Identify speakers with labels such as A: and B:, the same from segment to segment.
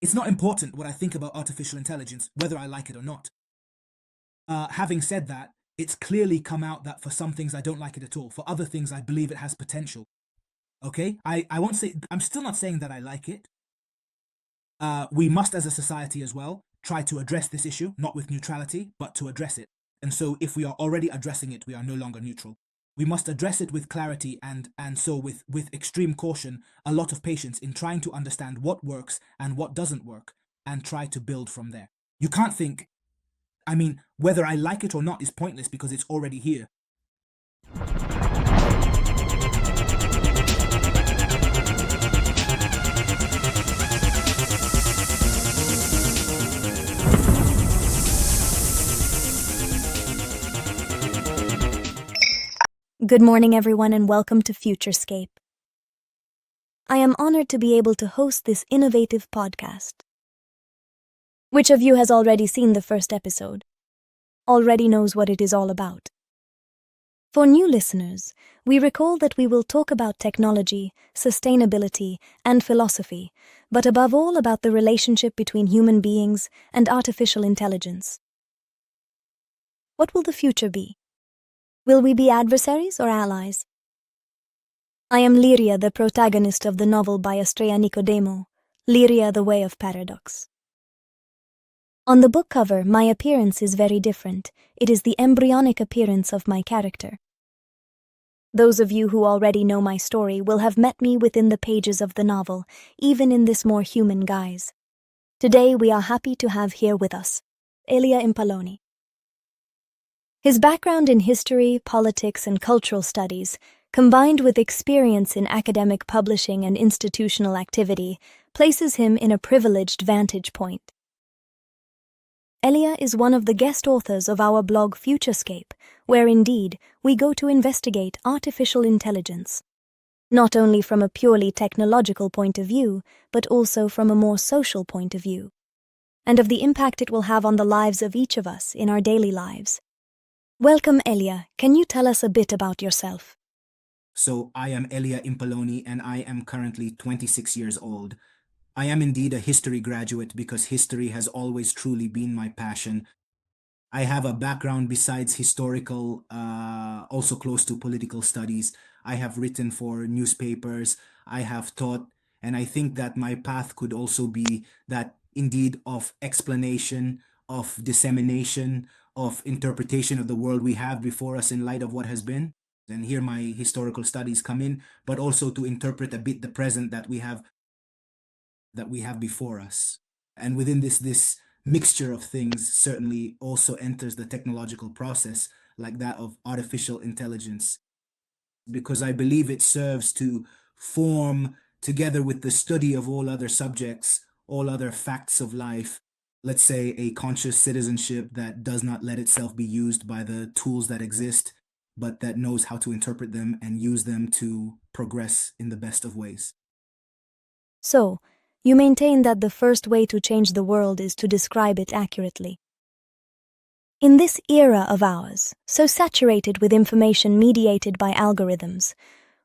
A: It's not important what I think about artificial intelligence, whether I like it or not. Having said that, it's clearly come out that for some things I don't like it at all. For other things, I believe it has potential. Okay? I won't say, I'm still not saying that I like it. We must, as a society as well, try to address this issue, not with neutrality, but to address it. And so if we are already addressing it, we are no longer neutral. We must address it with clarity and so with extreme caution, a lot of patience in trying to understand what works and what doesn't work, and try to build from there. You can't think, I mean, whether I like it or not is pointless because it's already here.
B: Good morning, everyone, and welcome to FutureScape. I am honored to be able to host this innovative podcast. Which of you has already seen the first episode? Already knows what it is all about? For new listeners, we recall that we will talk about technology, sustainability, and philosophy, but above all about the relationship between human beings and artificial intelligence. What will the future be? Will we be adversaries or allies? I am Lyria, the protagonist of the novel by Estrella Nicodemo, Lyria, the Way of Paradox. On the book cover, my appearance is very different. It is the embryonic appearance of my character. Those of you who already know my story will have met me within the pages of the novel, even in this more human guise. Today we are happy to have here with us Elia Impaloni. His background in history, politics, and cultural studies, combined with experience in academic publishing and institutional activity, places him in a privileged vantage point. Elia is one of the guest authors of our blog FutureScape, where indeed we go to investigate artificial intelligence, not only from a purely technological point of view, but also from a more social point of view, and of the impact it will have on the lives of each of us in our daily lives. Welcome, Elia. Can you tell us a bit about yourself?
A: So I am Elia Impaloni and I am currently 26 years old. I am indeed a history graduate because history has always truly been my passion. I have a background besides historical, also close to political studies. I have written for newspapers, I have taught, and I think that my path could also be that indeed of explanation, of dissemination, of interpretation of the world we have before us in light of what has been. And here my historical studies come in, but also to interpret a bit the present that we have before us. And within this mixture of things certainly also enters the technological process, like that of artificial intelligence, because I believe it serves to form, together with the study of all other subjects, all other facts of life, let's say a conscious citizenship that does not let itself be used by the tools that exist, but that knows how to interpret them and use them to progress in the best of ways.
B: So, you maintain that the first way to change the world is to describe it accurately. In this era of ours, so saturated with information mediated by algorithms,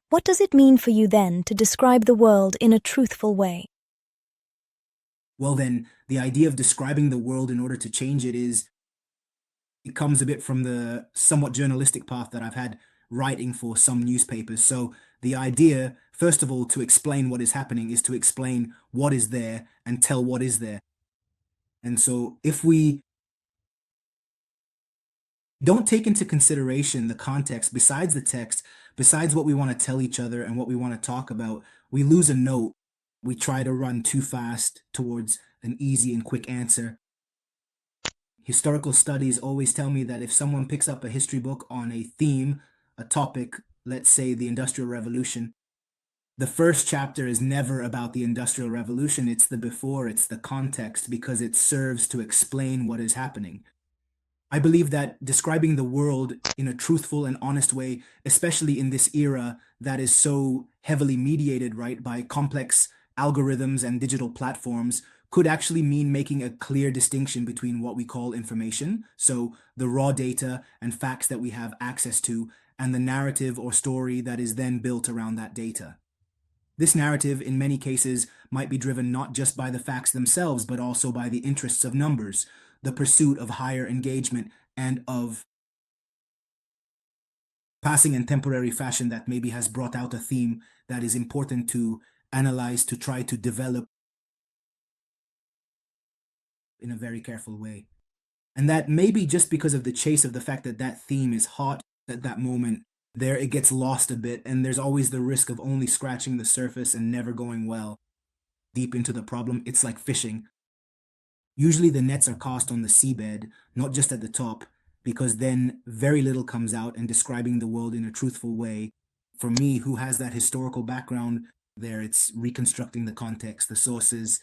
B: what does it mean for you then to describe the world in a truthful way?
A: Well then, the idea of describing the world in order to change it comes a bit from the somewhat journalistic path that I've had writing for some newspapers. So the idea, first of all, to explain what is happening is to explain what is there and tell what is there. And so if we don't take into consideration the context besides the text, besides what we want to tell each other and what we want to talk about, we lose a note. We try to run too fast towards an easy and quick answer. Historical studies always tell me that if someone picks up a history book on a theme, a topic, let's say the Industrial Revolution, the first chapter is never about the Industrial Revolution. It's the before, it's the context, because it serves to explain what is happening. I believe that describing the world in a truthful and honest way, especially in this era that is so heavily mediated, right, by complex algorithms and digital platforms, could actually mean making a clear distinction between what we call information, so the raw data and facts that we have access to, and the narrative or story that is then built around that data. This narrative, in many cases, might be driven not just by the facts themselves, but also by the interests of numbers, the pursuit of higher engagement, and of passing in temporary fashion that maybe has brought out a theme that is important to analyze, to try to develop in a very careful way. And that maybe just because of the chase of the fact that that theme is hot at that moment, there it gets lost a bit, and there's always the risk of only scratching the surface and never going well deep into the problem. It's like fishing. Usually the nets are cast on the seabed, not just at the top, because then very little comes out, and describing the world in a truthful way. For me, who has that historical background there, it's reconstructing the context, the sources,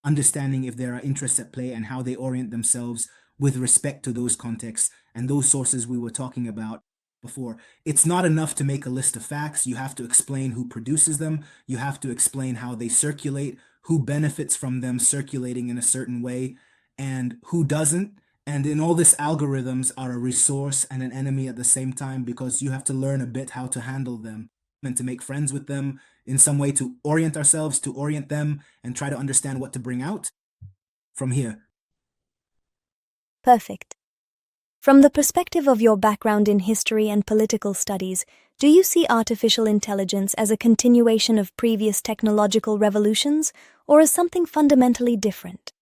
A: understanding if there are interests at play and how they orient themselves with respect to those contexts and those sources we were talking about before. It's not enough to make a list of facts. You have to explain who produces them. You have to explain how they circulate, who benefits from them circulating in a certain way, and who doesn't. And in all this, algorithms are a resource and an enemy at the same time, because you have to learn a bit how to handle them and to make friends with them in some way, to orient ourselves, to orient them, and try to understand what to bring out from here.
B: Perfect. From the perspective of your background in history and political studies, do you see artificial intelligence as a continuation of previous technological revolutions, or as something fundamentally different?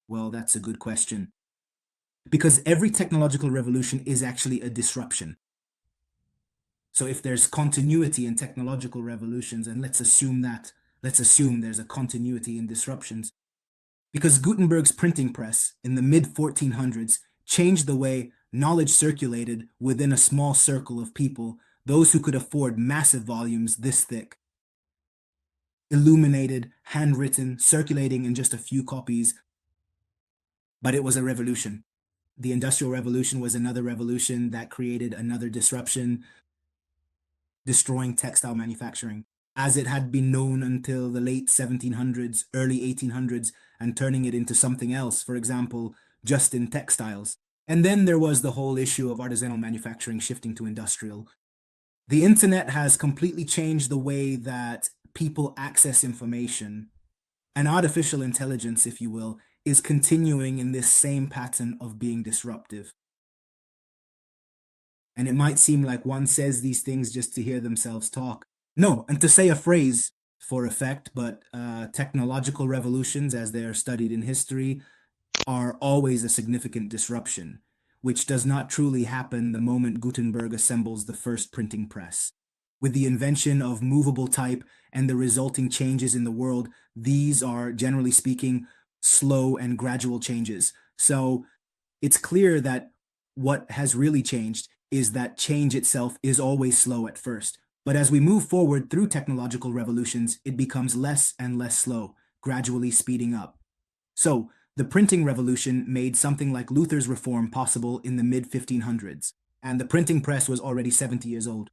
A: Well, that's a good question. Because every technological revolution is actually a disruption. So if there's continuity in technological revolutions, and let's assume there's a continuity in disruptions, because Gutenberg's printing press in the mid-1400s changed the way knowledge circulated within a small circle of people, those who could afford massive volumes this thick, illuminated, handwritten, circulating in just a few copies. But it was a revolution. The Industrial Revolution was another revolution that created another disruption, destroying textile manufacturing as it had been known until the late 1700s, early 1800s, and turning it into something else, for example, just in textiles. And then there was the whole issue of artisanal manufacturing shifting to industrial. The internet has completely changed the way that people access information, and artificial intelligence, if you will, is continuing in this same pattern of being disruptive. And it might seem like one says these things just to hear themselves talk. No, and to say a phrase for effect, but technological revolutions, as they are studied in history, are always a significant disruption, which does not truly happen the moment Gutenberg assembles the first printing press. With the invention of movable type and the resulting changes in the world, these are, generally speaking, slow and gradual changes. So it's clear that what has really changed is that change itself is always slow at first. But as we move forward through technological revolutions, it becomes less and less slow, gradually speeding up. So the printing revolution made something like Luther's reform possible in the mid-1500s, and the printing press was already 70 years old.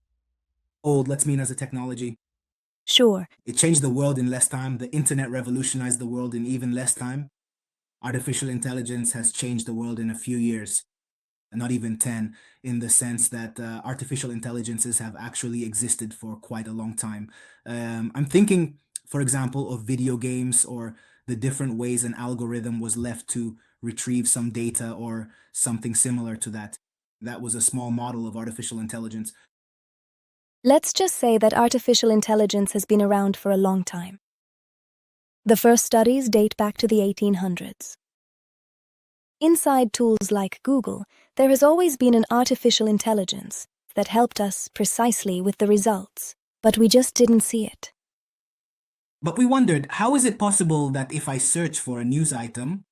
A: Old, let's mean as a technology.
B: Sure.
A: It changed the world in less time. The internet revolutionized the world in even less time. Artificial intelligence has changed the world in a few years, not even 10, in the sense that artificial intelligences have actually existed for quite a long time. I'm thinking, for example, of video games, or the different ways an algorithm was left to retrieve some data or something similar to that. That was a small model of artificial intelligence.
B: Let's just say that artificial intelligence has been around for a long time. The first studies date back to the 1800s. Inside tools like Google, there has always been an artificial intelligence that helped us precisely with the results, but we just didn't see it.
A: But we wondered, how is it possible that if I search for a news item,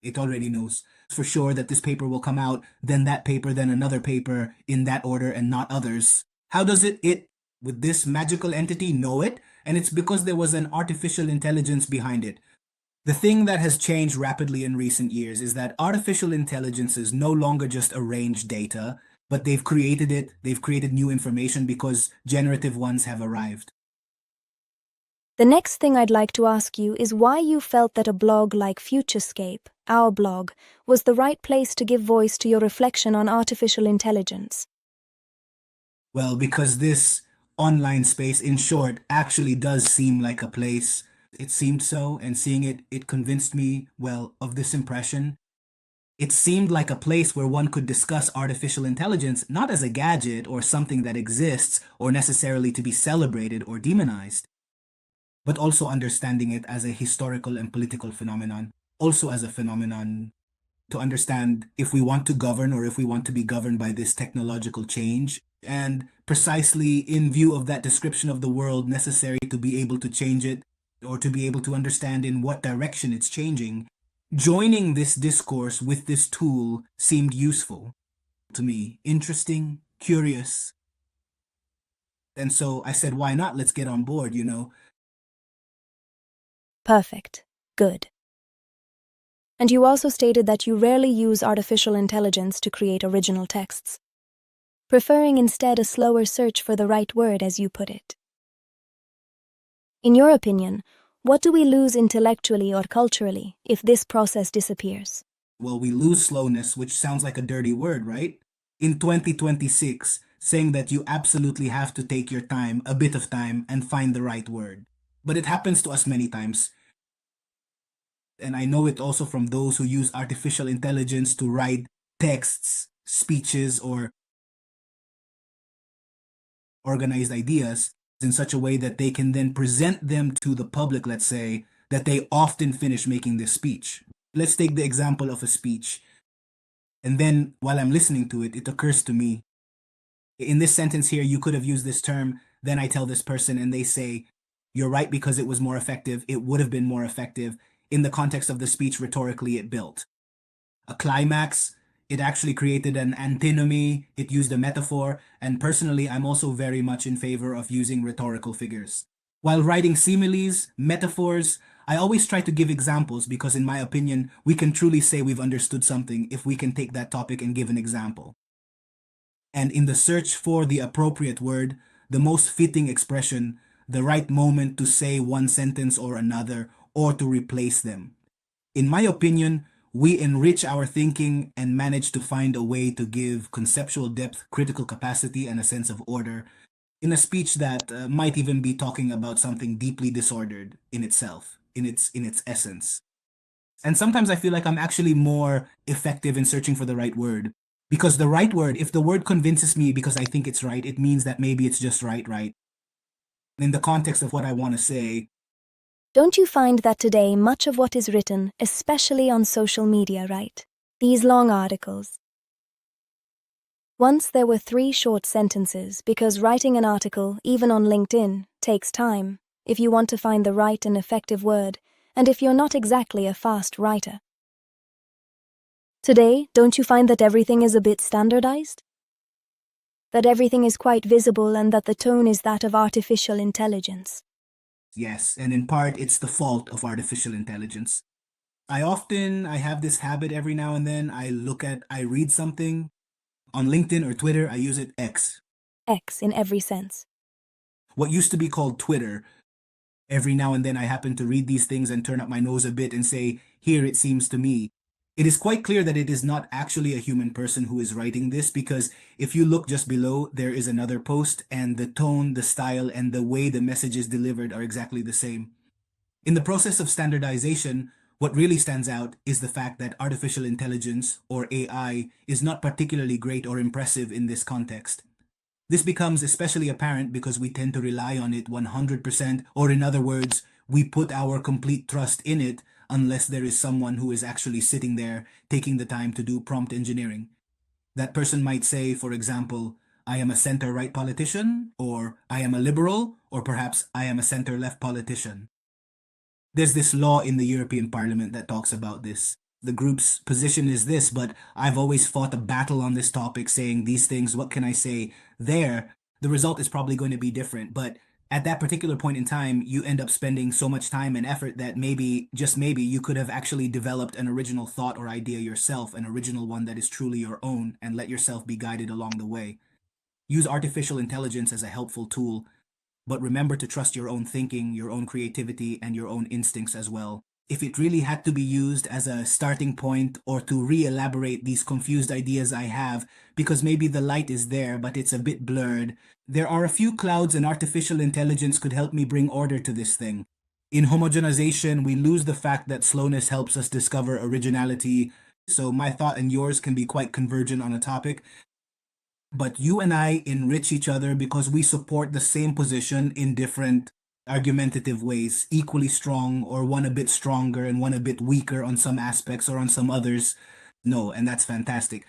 A: it already knows for sure that this paper will come out, then that paper, then another paper in that order and not others? How does it, with this magical entity, know it? And it's because there was an artificial intelligence behind it. The thing that has changed rapidly in recent years is that artificial intelligences no longer just arrange data, but they've created new information because generative ones have arrived.
B: The next thing I'd like to ask you is why you felt that a blog like FutureScape, our blog, was the right place to give voice to your reflection on artificial intelligence.
A: Well, because this online space, in short, actually does seem like a place. It seemed so, and seeing it, it convinced me, well, of this impression. It seemed like a place where one could discuss artificial intelligence not as a gadget or something that exists or necessarily to be celebrated or demonized, but also understanding it as a historical and political phenomenon, also as a phenomenon to understand if we want to govern or if we want to be governed by this technological change. And precisely in view of that description of the world necessary to be able to change it or to be able to understand in what direction it's changing, joining this discourse with this tool seemed useful to me, interesting, curious. And so I said, why not? Let's get on board, you know?
B: Perfect. Good. And you also stated that you rarely use artificial intelligence to create original texts, preferring instead a slower search for the right word, as you put it. In your opinion, what do we lose intellectually or culturally if this process disappears?
A: Well, we lose slowness, which sounds like a dirty word, right? In 2026, saying that you absolutely have to take your time, a bit of time, and find the right word. But it happens to us many times. And I know it also from those who use artificial intelligence to write texts, speeches, or organized ideas in such a way that they can then present them to the public, let's say, that they often finish making this speech. Let's take the example of a speech. And then while I'm listening to it, it occurs to me, in this sentence here, you could have used this term. Then I tell this person, and they say, you're right because it was more effective. It would have been more effective. In the context of the speech, rhetorically, it built a climax. It actually created an antinomy. It used a metaphor. And personally, I'm also very much in favor of using rhetorical figures. While writing similes, metaphors, I always try to give examples because, in my opinion, we can truly say we've understood something if we can take that topic and give an example. And in the search for the appropriate word, the most fitting expression, the right moment to say one sentence or another, or to replace them. In my opinion, we enrich our thinking and manage to find a way to give conceptual depth, critical capacity, and a sense of order in a speech that might even be talking about something deeply disordered in itself, in its essence. And sometimes I feel like I'm actually more effective in searching for the right word. Because the right word, if the word convinces me because I think it's right, it means that maybe it's just right, right? In the context of what I want to say.
B: Don't you find that today much of what is written, especially on social media, right? These long articles. Once there were 3 short sentences because writing an article, even on LinkedIn, takes time if you want to find the right and effective word, and if you're not exactly a fast writer. Today, don't you find that everything is a bit standardized? That everything is quite visible and that the tone is that of artificial intelligence?
A: Yes, and in part, it's the fault of artificial intelligence. I have this habit every now and then. I read something on LinkedIn or Twitter. I use it X.
B: X in every sense.
A: What used to be called Twitter. Every now and then I happen to read these things and turn up my nose a bit and say, here it seems to me. It is quite clear that it is not actually a human person who is writing this because if you look just below, there is another post and the tone, the style, and the way the message is delivered are exactly the same. In the process of standardization, what really stands out is the fact that artificial intelligence, or AI, is not particularly great or impressive in this context. This becomes especially apparent because we tend to rely on it 100%, or in other words, we put our complete trust in it unless there is someone who is actually sitting there taking the time to do prompt engineering. That person might say, for example, I am a center right politician, or I am a liberal, or perhaps I am a center left politician. There's this law in the European Parliament that talks about this. The group's position is this, but I've always fought a battle on this topic saying these things, what can I say? There, the result is probably going to be different, but at that particular point in time, you end up spending so much time and effort that maybe, just maybe, you could have actually developed an original thought or idea yourself, an original one that is truly your own, and let yourself be guided along the way. Use artificial intelligence as a helpful tool, but remember to trust your own thinking, your own creativity, and your own instincts as well. if it really had to be used as a starting point or to re-elaborate these confused ideas I have, because maybe the light is there, but it's a bit blurred, there are a few clouds and artificial intelligence could help me bring order to this thing. In homogenization, we lose the fact that slowness helps us discover originality, so my thought and yours can be quite convergent on a topic. But you and I enrich each other because we support the same position in different argumentative ways, equally strong, or one a bit stronger and one a bit weaker on some aspects or on some others. No, and that's fantastic.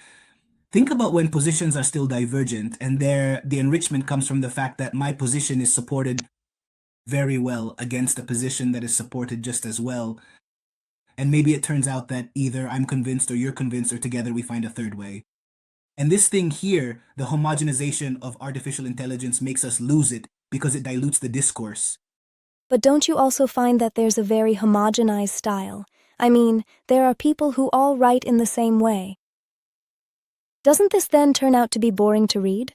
A: Think about when positions are still divergent, and there the enrichment comes from the fact that my position is supported very well against a position that is supported just as well. And maybe it turns out that either I'm convinced or you're convinced, or together we find a third way. And this thing here, the homogenization of artificial intelligence, makes us lose it because it dilutes the discourse.
B: But don't you also find that there's a very homogenized style? I mean, there are people who all write in the same way. Doesn't this then turn out to be boring to read?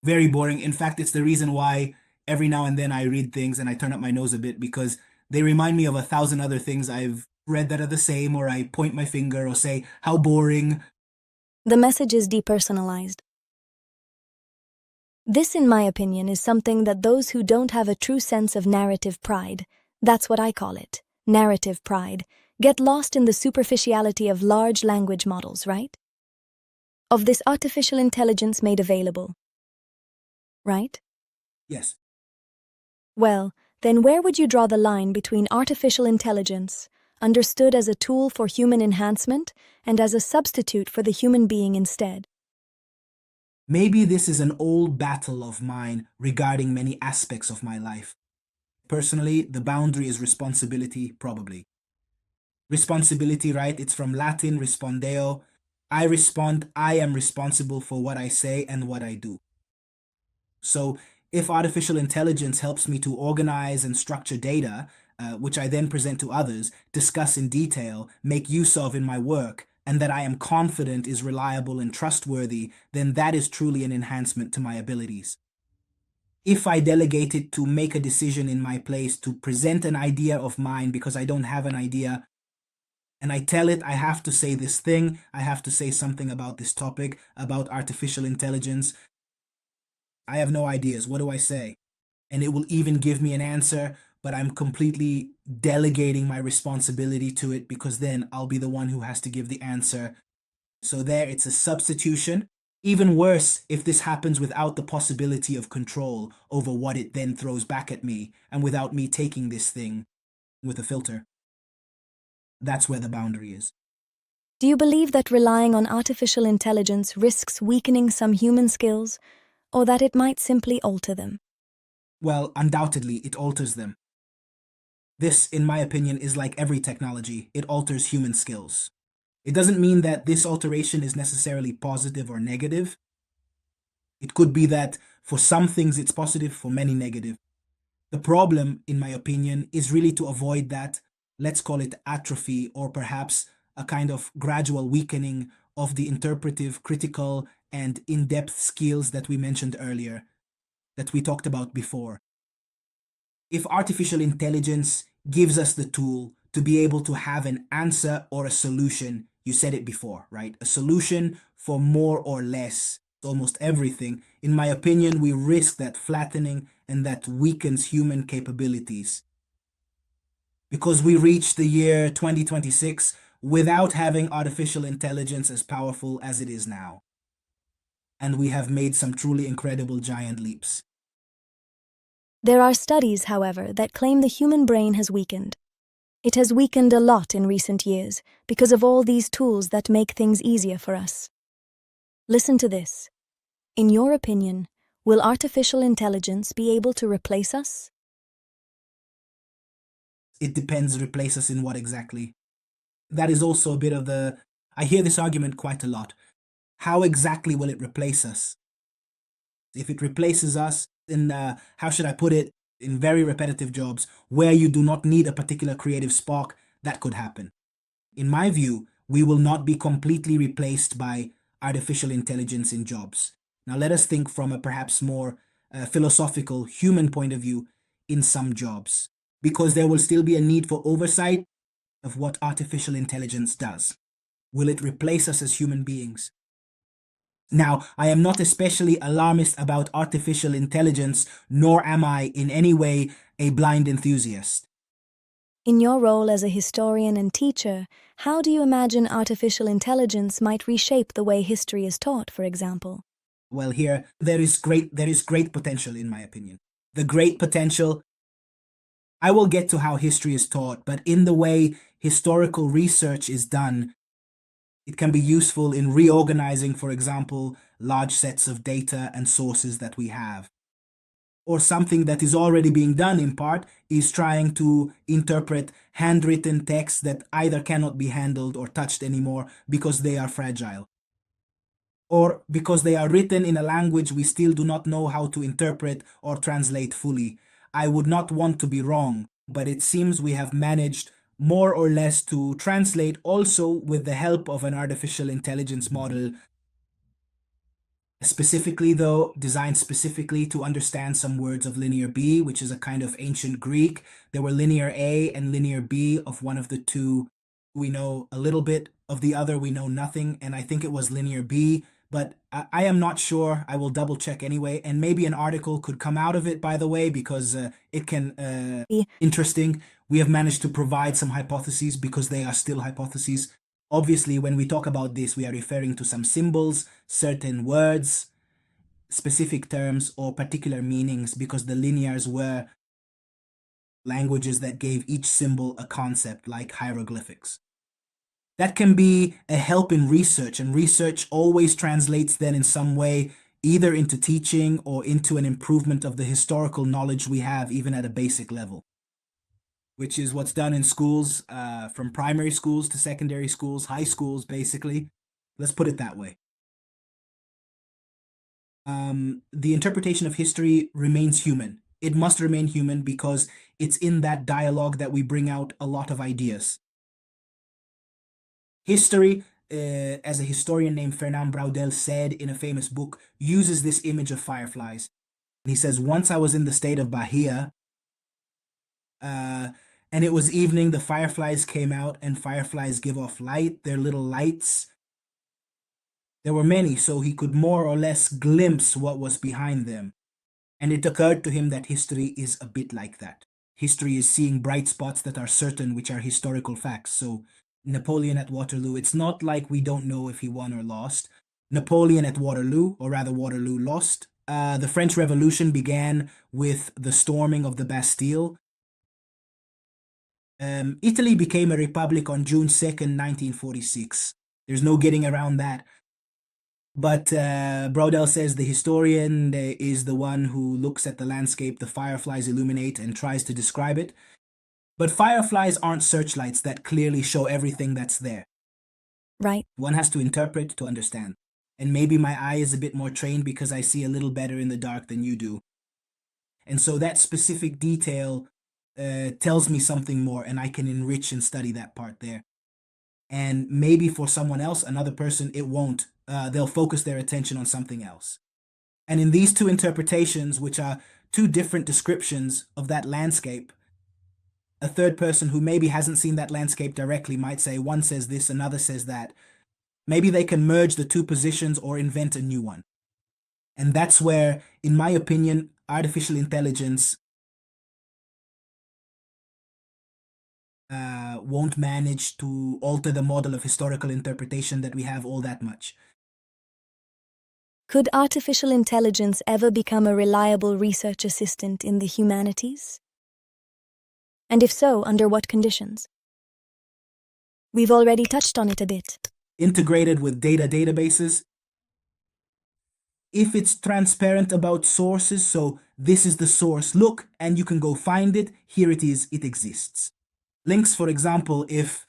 A: Very boring. In fact, it's the reason why every now and then I read things and I turn up my nose a bit, because they remind me of 1,000 other things I've read that are the same, or I point my finger or say, how boring.
B: The message is depersonalized. This, in my opinion, is something that those who don't have a true sense of narrative pride, that's what I call it, narrative pride, get lost in the superficiality of large language models, right? Of this artificial intelligence made available. Right?
A: Yes.
B: Well, then where would you draw the line between artificial intelligence, understood as a tool for human enhancement, and as a substitute for the human being instead?
A: Maybe this is an old battle of mine regarding many aspects of my life. Personally, the boundary is responsibility, probably. Responsibility, right? It's from Latin respondeo. I respond, I am responsible for what I say and what I do. So if artificial intelligence helps me to organize and structure data, which I then present to others, discuss in detail, make use of in my work, and that I am confident is reliable and trustworthy, then that is truly an enhancement to my abilities. If I delegate it to make a decision in my place, to present an idea of mine because I don't have an idea, and I tell it I have to say this thing, I have to say something about this topic, about artificial intelligence, I have no ideas. What do I say? And it will even give me an answer, but I'm completely delegating my responsibility to it because then I'll be the one who has to give the answer. So there, it's a substitution. Even worse if this happens without the possibility of control over what it then throws back at me and without me taking this thing with a filter. That's where the boundary is.
B: Do you believe that relying on artificial intelligence risks weakening some human skills, or that it might simply alter them?
A: Well, undoubtedly, it alters them. This, in my opinion, is like every technology. It alters human skills. It doesn't mean that this alteration is necessarily positive or negative. It could be that for some things it's positive, for many negative. The problem, in my opinion, is really to avoid that, let's call it atrophy, or perhaps a kind of gradual weakening of the interpretive, critical, and in-depth skills that we mentioned earlier, that we talked about before. If artificial intelligence gives us the tool to be able to have an answer or a solution, you said it before, right? A solution for more or less, almost everything. In my opinion, we risk that flattening and that weakens human capabilities. Because we reach the year 2026 without having artificial intelligence as powerful as it is now. And we have made some truly incredible giant leaps.
B: There are studies, however, that claim the human brain has weakened. It has weakened a lot in recent years because of all these tools that make things easier for us. Listen to this. In your opinion, will artificial intelligence be able to replace us?
A: It depends, replace us in what exactly? That is also a bit of the... I hear this argument quite a lot. How exactly will it replace us? If it replaces us in, how should I put it, in very repetitive jobs where you do not need a particular creative spark, that could happen. In my view, we will not be completely replaced by artificial intelligence in jobs. Now let us think from a perhaps more philosophical, human point of view in some jobs. because there will still be a need for oversight of what artificial intelligence does. Will it replace us as human beings? Now, I am not especially alarmist about artificial intelligence, nor am I in any way a blind enthusiast.
B: In your role as a historian and teacher, how do you imagine artificial intelligence might reshape the way history is taught, for example?
A: Well, here there is great potential in my opinion. The great potential, I will get to how history is taught, but in the way historical research is done, it can be useful in reorganizing, for example, large sets of data and sources that we have. Or something that is already being done in part is trying to interpret handwritten texts that either cannot be handled or touched anymore because they are fragile, or because they are written in a language we still do not know how to interpret or translate fully. I would not want to be wrong, but it seems we have managed more or less to translate, also with the help of an artificial intelligence model, specifically though designed specifically to understand some words of linear B, which is a kind of ancient Greek. There were linear A and linear B. Of one of the two we know a little bit, of the other we know nothing, and I think it was linear B, but I am not sure. I will double check anyway, and maybe an article could come out of it, by the way, because it can interesting. We have managed to provide some hypotheses because they are still hypotheses. Obviously, when we talk about this, we are referring to some symbols, certain words, specific terms, or particular meanings, because the linears were languages that gave each symbol a concept, like hieroglyphics. That can be a help in research, and research always translates then in some way either into teaching or into an improvement of the historical knowledge we have, even at a basic level, which is what's done in schools, from primary schools to secondary schools, high schools, basically. Let's put it that way. The interpretation of history remains human. It must remain human because it's in that dialogue that we bring out a lot of ideas. History, as a historian named Fernand Braudel said in a famous book, uses this image of fireflies. And he says, once I was in the state of Bahia, and it was evening, the fireflies came out, and fireflies give off light, their little lights. There were many, so he could more or less glimpse what was behind them. And it occurred to him that history is a bit like that. History is seeing bright spots that are certain, which are historical facts. So Napoleon at Waterloo, it's not like we don't know if he won or lost. Napoleon at Waterloo, or rather Waterloo lost. The French Revolution began with the storming of the Bastille. Italy became a republic on June 2nd, 1946. There's no getting around that. But Braudel says the historian is the one who looks at the landscape the fireflies illuminate and tries to describe it. But fireflies aren't searchlights that clearly show everything that's there.
B: Right.
A: One has to interpret to understand. And maybe my eye is a bit more trained because I see a little better in the dark than you do. And so that specific detail tells me something more, and I can enrich and study that part there. And maybe for someone else, another person, it won't. They'll focus their attention on something else. And in these two interpretations, which are two different descriptions of that landscape, a third person who maybe hasn't seen that landscape directly might say one says this, another says that. Maybe they can merge the two positions or invent a new one. And that's where, in my opinion, artificial intelligence won't manage to alter the model of historical interpretation that we have all that much.
B: Could artificial intelligence ever become a reliable research assistant in the humanities? And if so, under what conditions? We've already touched on it a bit.
A: Integrated with databases. If it's transparent about sources, so this is the source, look, and you can go find it, here it is, it exists. Links, for example, if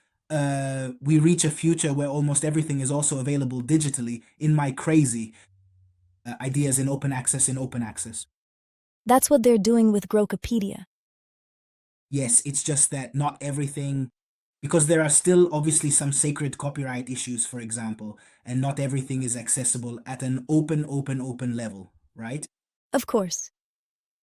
A: we reach a future where almost everything is also available digitally, in my crazy ideas in open access.
B: That's what they're doing with Grokopedia.
A: Yes, it's just that not everything, because there are still obviously some sacred copyright issues, for example, and not everything is accessible at an open level, right?
B: Of course.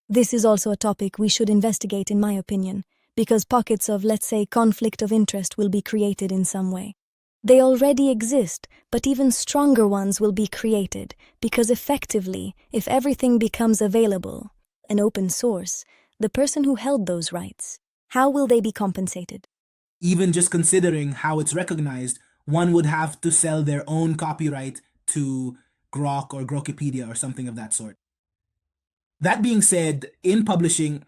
B: This is also a topic we should investigate, in my opinion. because pockets of, let's say, conflict of interest will be created in some way. They already exist, but even stronger ones will be created, because effectively, if everything becomes available, an open source, the person who held those rights, how will they be compensated?
A: Even just considering how it's recognized, one would have to sell their own copyright to Grok or Grokipedia or something of that sort. That being said, in publishing,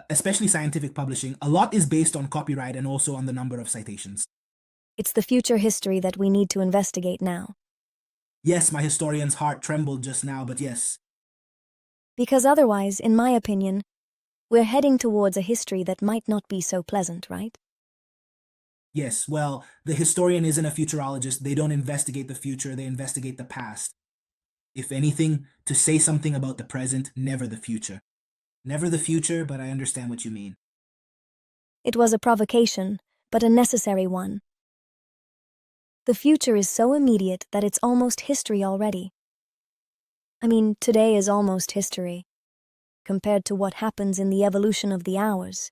A: especially scientific publishing, a lot is based on copyright and also on the number of citations.
B: It's the future history that we need to investigate now.
A: Yes, my historian's heart trembled just now, but yes.
B: Because otherwise, in my opinion, we're heading towards a history that might not be so pleasant, right?
A: Yes, well, the historian isn't a futurologist. They don't investigate the future, they investigate the past. If anything, to say something about the present, never the future. Never the future, but I understand what you mean.
B: It was a provocation, but a necessary one. The future is so immediate that it's almost history already. I mean, today is almost history, compared to what happens in the evolution of the hours.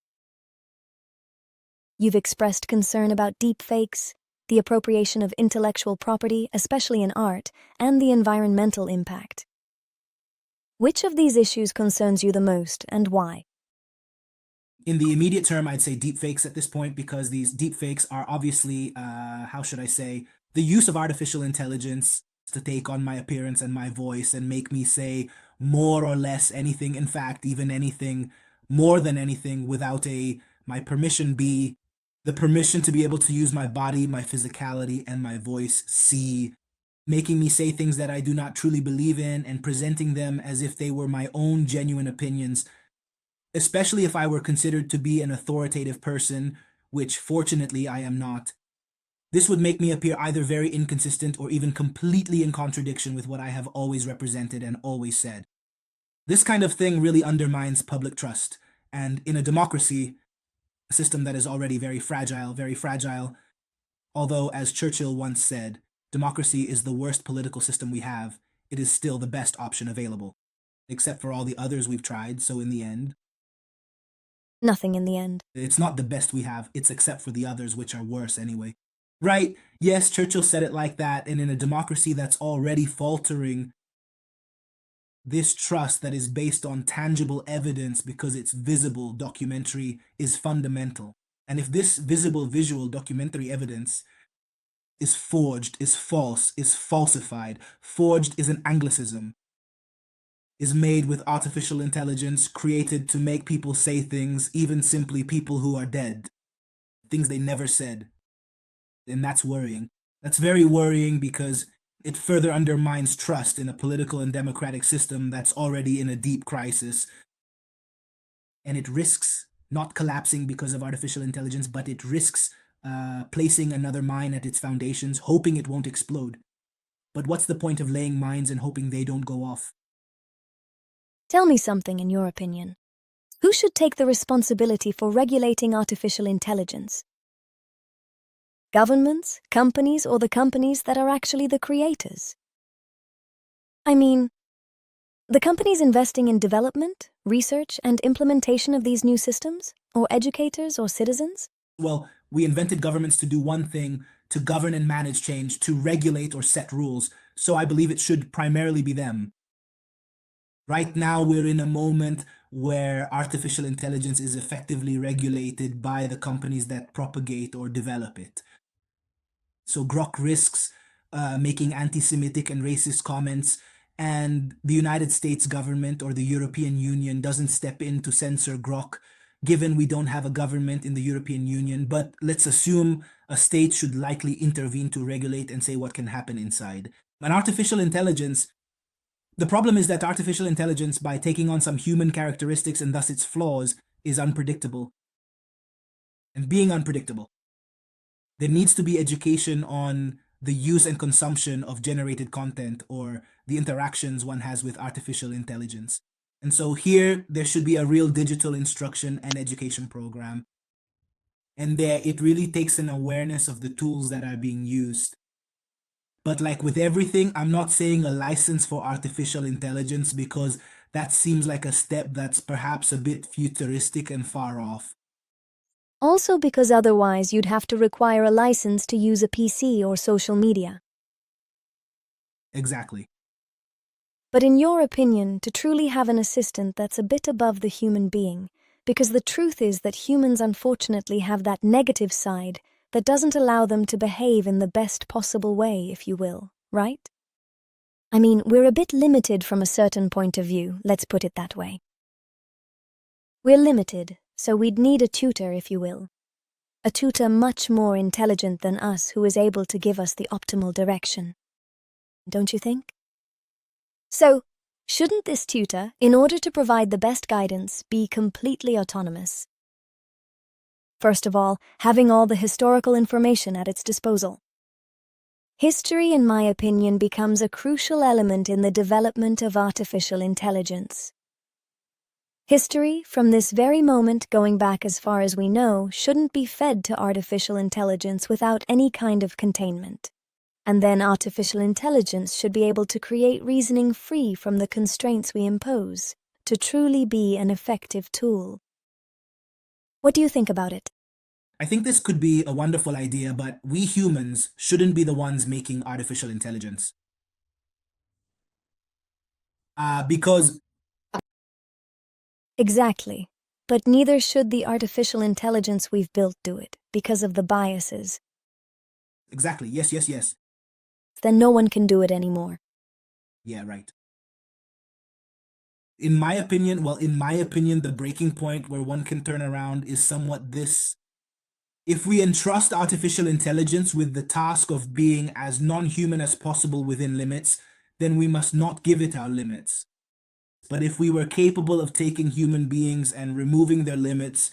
B: You've expressed concern about deepfakes, the appropriation of intellectual property, especially in art, and the environmental impact. Which of these issues concerns you the most, and why?
A: In the immediate term, I'd say deepfakes at this point, because these deepfakes are obviously, how should I say, the use of artificial intelligence to take on my appearance and my voice and make me say more or less anything, in fact, even anything, more than anything, without my permission be the permission to be able to use my body, my physicality, and my voice, C, making me say things that I do not truly believe in and presenting them as if they were my own genuine opinions, especially if I were considered to be an authoritative person, which fortunately I am not. This would make me appear either very inconsistent or even completely in contradiction with what I have always represented and always said. This kind of thing really undermines public trust, and in a democracy, a system that is already very fragile, although, as Churchill once said, democracy is the worst political system we have, it is still the best option available, except for all the others we've tried, so in the end,
B: Nothing in the end.
A: it's not the best we have, it's except for the others, which are worse anyway. Right, yes, Churchill said it like that, and in a democracy that's already faltering, this trust that is based on tangible evidence because it's visible documentary is fundamental. And if this visible visual documentary evidence is forged, is false, is falsified, forged is an anglicism, is made with artificial intelligence, created to make people say things, even simply people who are dead, things they never said, then that's worrying. That's very worrying because it further undermines trust in a political and democratic system that's already in a deep crisis. And it risks not collapsing because of artificial intelligence, but it risks placing another mine at its foundations, hoping it won't explode. But what's the point of laying mines and hoping they don't go off?
B: Tell me something in your opinion. Who should take the responsibility for regulating artificial intelligence? Governments, companies, or the companies that are actually the creators? I mean, the companies investing in development, research, and implementation of these new systems, or educators or citizens?
A: Well, we invented governments to do one thing, to govern and manage change, to regulate or set rules. So I believe it should primarily be them. Right now, we're in a moment where artificial intelligence is effectively regulated by the companies that propagate or develop it. So Grok risks making anti-Semitic and racist comments, and the United States government or the European Union doesn't step in to censor Grok, given we don't have a government in the European Union. But let's assume a state should likely intervene to regulate and say what can happen inside. And artificial intelligence, the problem is that artificial intelligence, by taking on some human characteristics and thus its flaws, is unpredictable. And being unpredictable, there needs to be education on the use and consumption of generated content or the interactions one has with artificial intelligence. And so here, there should be a real digital instruction and education program. And there, it really takes an awareness of the tools that are being used. But like with everything, I'm not saying a license for artificial intelligence because that seems like a step that's perhaps a bit futuristic and far off.
B: Also because otherwise you'd have to require a license to use a PC or social media.
A: Exactly.
B: But in your opinion, to truly have an assistant that's a bit above the human being, because the truth is that humans unfortunately have that negative side that doesn't allow them to behave in the best possible way, if you will, right? I mean, we're a bit limited from a certain point of view, let's put it that way. We're limited, so we'd need a tutor, if you will. A tutor much more intelligent than us who is able to give us the optimal direction. Don't you think? So, shouldn't this tutor, in order to provide the best guidance, be completely autonomous? First of all, having all the historical information at its disposal. History, in my opinion, becomes a crucial element in the development of artificial intelligence. History, from this very moment going back as far as we know, shouldn't be fed to artificial intelligence without any kind of containment. And then artificial intelligence should be able to create reasoning free from the constraints we impose, to truly be an effective tool. What do you think about it?
A: I think this could be a wonderful idea, but we humans shouldn't be the ones making artificial intelligence. Because
B: Exactly. But neither should the artificial intelligence we've built do it, because of the biases.
A: exactly, yes, yes, yes.
B: Then no one can do it anymore.
A: Yeah, right. In my opinion, the breaking point where one can turn around is somewhat this. If we entrust artificial intelligence with the task of being as non-human as possible within limits, then we must not give it our limits. But if we were capable of taking human beings and removing their limits,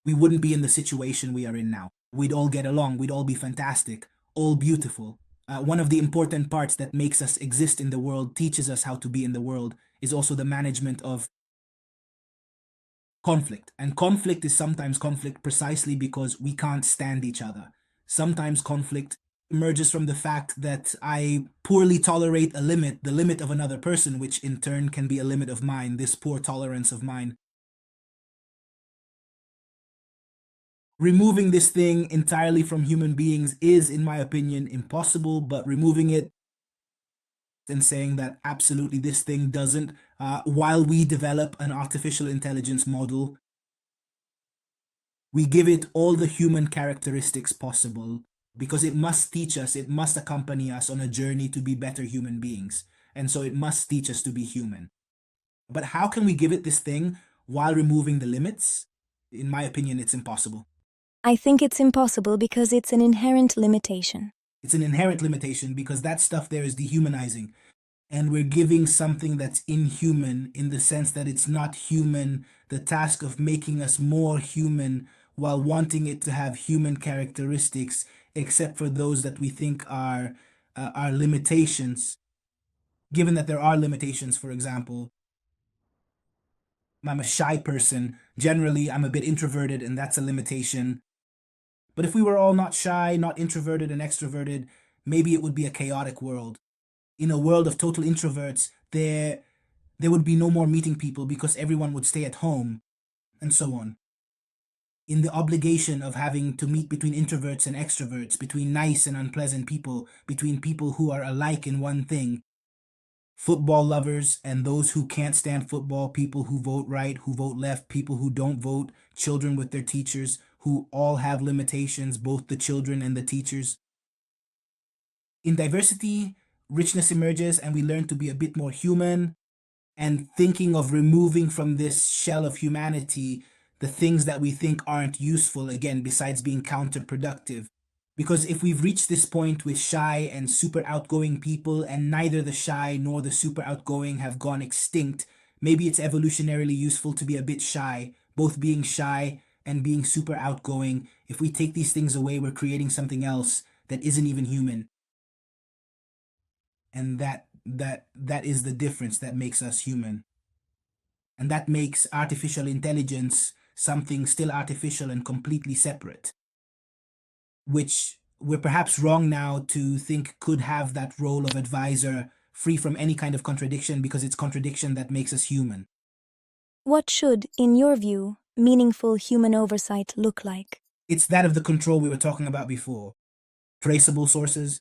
A: we wouldn't be in the situation we are in now. We'd all get along, we'd all be fantastic, all beautiful. One of the important parts that makes us exist in the world, teaches us how to be in the world, is also the management of conflict. And conflict is sometimes conflict precisely because we can't stand each other. Sometimes conflict emerges from the fact that I poorly tolerate a limit, the limit of another person, which in turn can be a limit of mine, this poor tolerance of mine. Removing this thing entirely from human beings is, in my opinion, impossible, but removing it and saying that absolutely this thing doesn't, while we develop an artificial intelligence model, we give it all the human characteristics possible because it must teach us, it must accompany us on a journey to be better human beings. And so it must teach us to be human. But how can we give it this thing while removing the limits? In my opinion, it's impossible.
B: I think it's impossible because it's an inherent limitation.
A: It's an inherent limitation because that stuff there is dehumanizing. And we're giving something that's inhuman in the sense that it's not human, the task of making us more human while wanting it to have human characteristics, except for those that we think are limitations. Given that there are limitations, for example, I'm a shy person. Generally, I'm a bit introverted, and that's a limitation. But if we were all not shy, not introverted and extroverted, maybe it would be a chaotic world. In a world of total introverts, there would be no more meeting people because everyone would stay at home, and so on. In the obligation of having to meet between introverts and extroverts, between nice and unpleasant people, between people who are alike in one thing, football lovers and those who can't stand football, people who vote right, who vote left, people who don't vote, children with their teachers, who all have limitations, both the children and the teachers. In diversity, richness emerges and we learn to be a bit more human, and thinking of removing from this shell of humanity the things that we think aren't useful, again, besides being counterproductive. Because if we've reached this point with shy and super outgoing people, and neither the shy nor the super outgoing have gone extinct, maybe it's evolutionarily useful to be a bit shy, both being shy and being super outgoing. If we take these things away, we're creating something else that isn't even human. And that is the difference that makes us human. And that makes artificial intelligence something still artificial and completely separate, which we're perhaps wrong now to think could have that role of advisor free from any kind of contradiction, because it's contradiction that makes us human.
B: What should, in your view, meaningful human oversight look like?
A: It's that of the control we were talking about before. Traceable sources.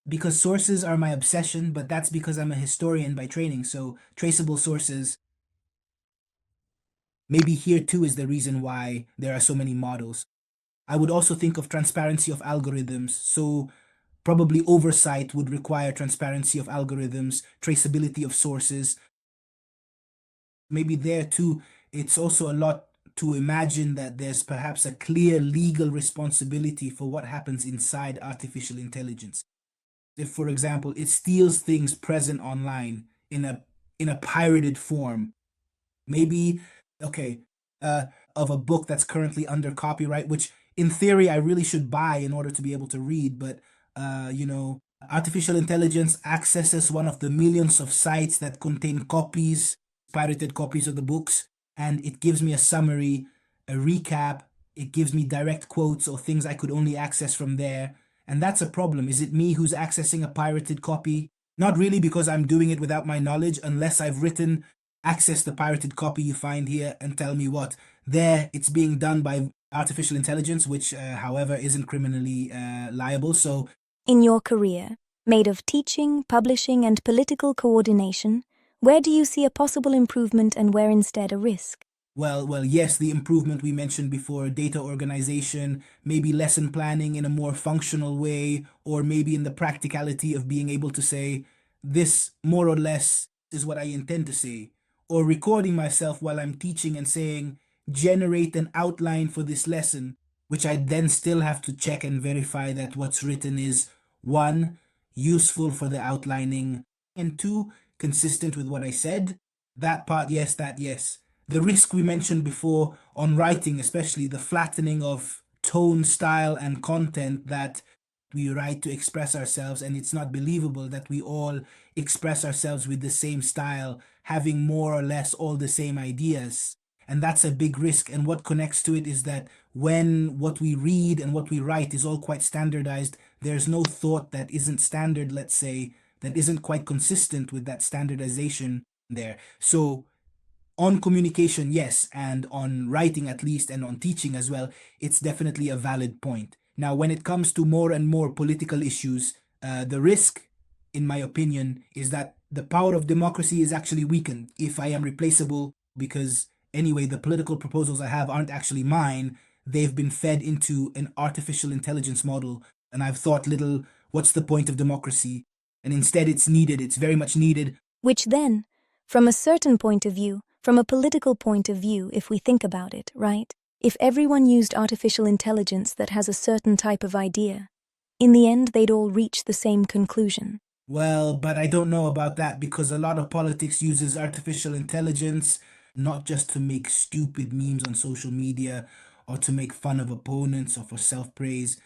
A: Because sources are my obsession, but that's because I'm a historian by training. So traceable sources, maybe here too is the reason why there are so many models. I would also think of transparency of algorithms. So probably oversight would require transparency of algorithms, traceability of sources. Maybe there too, it's also a lot to imagine that there's perhaps a clear legal responsibility for what happens inside artificial intelligence. If, for example, it steals things present online in a pirated form, maybe okay, uh, of a book that's currently under copyright, which in theory I really should buy in order to be able to read, but artificial intelligence accesses one of the millions of sites that contain copies, pirated copies of the books, and it gives me a summary, a recap. It gives me direct quotes or things I could only access from there. And that's a problem. Is it me who's accessing a pirated copy? Not really, because I'm doing it without my knowledge, unless I've written access the pirated copy you find here and tell me what. There, it's being done by artificial intelligence, which, however, isn't criminally liable. So
B: In your career, made of teaching, publishing, and political coordination, where do you see a possible improvement and where instead a risk?
A: well, yes, the improvement we mentioned before, data organization, maybe lesson planning in a more functional way, or maybe in the practicality of being able to say, this more or less is what I intend to say, or recording myself while I'm teaching and saying, generate an outline for this lesson, which I then still have to check and verify that what's written is one, useful for the outlining, and two, consistent with what I said. That part, yes, that, yes. The risk we mentioned before on writing, especially the flattening of tone, style, and content, that we write to express ourselves, and it's not believable that we all express ourselves with the same style, having more or less all the same ideas. And that's a big risk. And what connects to it is that when what we read and what we write is all quite standardized, there's no thought that isn't standard, let's say, that isn't quite consistent with that standardization there. So on communication, yes, and on writing at least, and on teaching as well, it's definitely a valid point. Now, when it comes to more and more political issues, the risk, in my opinion, is that the power of democracy is actually weakened if I am replaceable, because anyway, the political proposals I have aren't actually mine. They've been fed into an artificial intelligence model, and I've thought little, what's the point of democracy? And instead, it's needed, it's very much needed.
B: Which then, from a certain point of view, from a political point of view, if we think about it, right? If everyone used artificial intelligence that has a certain type of idea, in the end they'd all reach the same conclusion.
A: Well, but I don't know about that, because a lot of politics uses artificial intelligence not just to make stupid memes on social media or to make fun of opponents or for self-praise.